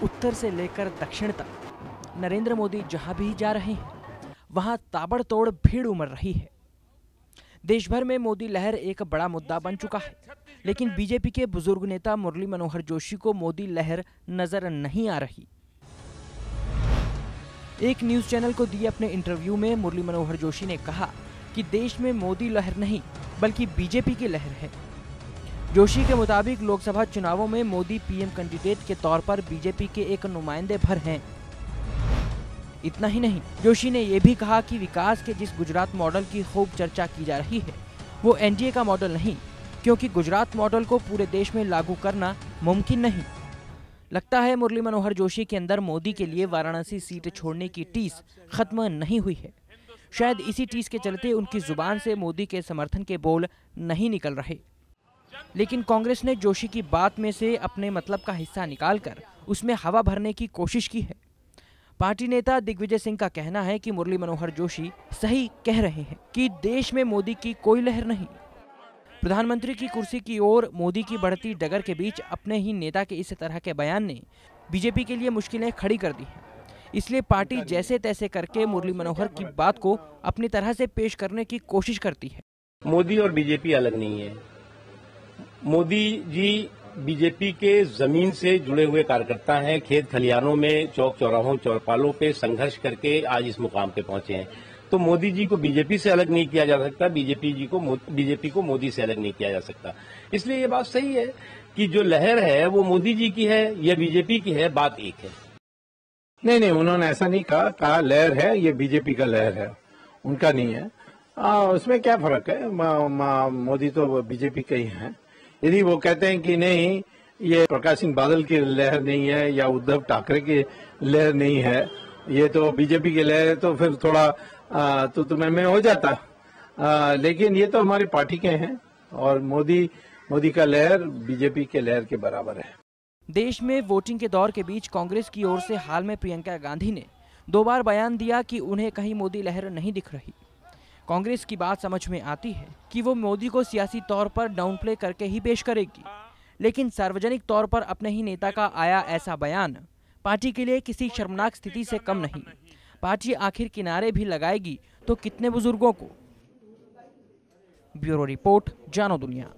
उत्तर से लेकर दक्षिण तक नरेंद्र मोदी जहां भी जा रहे हैं वहां ताबड़तोड़ भीड़ उमड़ रही है। देश भर में मोदी लहर एक बड़ा मुद्दा बन चुका है, लेकिन बीजेपी के बुजुर्ग नेता मुरली मनोहर जोशी को मोदी लहर नजर नहीं आ रही। एक न्यूज चैनल को दिए अपने इंटरव्यू में मुरली मनोहर जोशी ने कहा कि देश में मोदी लहर नहीं बल्कि बीजेपी की लहर है। जोशी के मुताबिक लोकसभा चुनावों में मोदी पीएम कैंडिडेट के तौर पर बीजेपी के एक नुमाइंदे भर हैं। इतना ही नहीं, जोशी ने यह भी कहा कि विकास के जिस गुजरात मॉडल की खूब चर्चा की जा रही है वो एनडीए का मॉडल नहीं, क्योंकि गुजरात मॉडल को पूरे देश में लागू करना मुमकिन नहीं। लगता है मुरली मनोहर जोशी के अंदर मोदी के लिए वाराणसी सीट छोड़ने की टीस खत्म नहीं हुई है। शायद इसी टीस के चलते उनकी जुबान से मोदी के समर्थन के बोल नहीं निकल रहे। लेकिन कांग्रेस ने जोशी की बात में से अपने मतलब का हिस्सा निकालकर उसमें हवा भरने की कोशिश की है। पार्टी नेता दिग्विजय सिंह का कहना है कि मुरली मनोहर जोशी सही कह रहे हैं कि देश में मोदी की कोई लहर नहीं। प्रधानमंत्री की कुर्सी की ओर मोदी की बढ़ती डगर के बीच अपने ही नेता के इस तरह के बयान ने बीजेपी के लिए मुश्किलें खड़ी कर दी हैं। इसलिए पार्टी जैसे तैसे करके मुरली मनोहर की बात को अपनी तरह से पेश करने की कोशिश करती है। मोदी और बीजेपी अलग नहीं है। मोदी जी बीजेपी के जमीन से जुड़े हुए कार्यकर्ता हैं। खेत खलिहानों में, चौक चौराहों, चौपालों पे संघर्ष करके आज इस मुकाम पे पहुंचे हैं। तो मोदी जी को बीजेपी से अलग नहीं किया जा सकता, बीजेपी को मोदी से अलग नहीं किया जा सकता। इसलिए ये बात सही है कि जो लहर है वो मोदी जी की है या बीजेपी की है, बात एक है। नहीं, उन्होंने ऐसा नहीं कहा लहर है, ये बीजेपी का लहर है, उनका नहीं है। उसमें क्या फर्क है? मोदी तो बीजेपी के ही हैं। यदि वो कहते हैं कि नहीं, ये प्रकाश सिंह बादल की लहर नहीं है या उद्धव ठाकरे की लहर नहीं है, ये तो बीजेपी की लहर है, तो फिर थोड़ा तो मैं हो जाता। लेकिन ये तो हमारी पार्टी के हैं और मोदी का लहर बीजेपी के लहर के बराबर है। देश में वोटिंग के दौर के बीच कांग्रेस की ओर से हाल में प्रियंका गांधी ने 2 बार बयान दिया कि उन्हें कहीं मोदी लहर नहीं दिख रही। कांग्रेस की बात समझ में आती है कि वो मोदी को सियासी तौर पर डाउन प्ले करके ही पेश करेगी, लेकिन सार्वजनिक तौर पर अपने ही नेता का आया ऐसा बयान पार्टी के लिए किसी शर्मनाक स्थिति से कम नहीं। पार्टी आखिर किनारे भी लगाएगी तो कितने बुजुर्गों को। ब्यूरो रिपोर्ट, जानो दुनिया।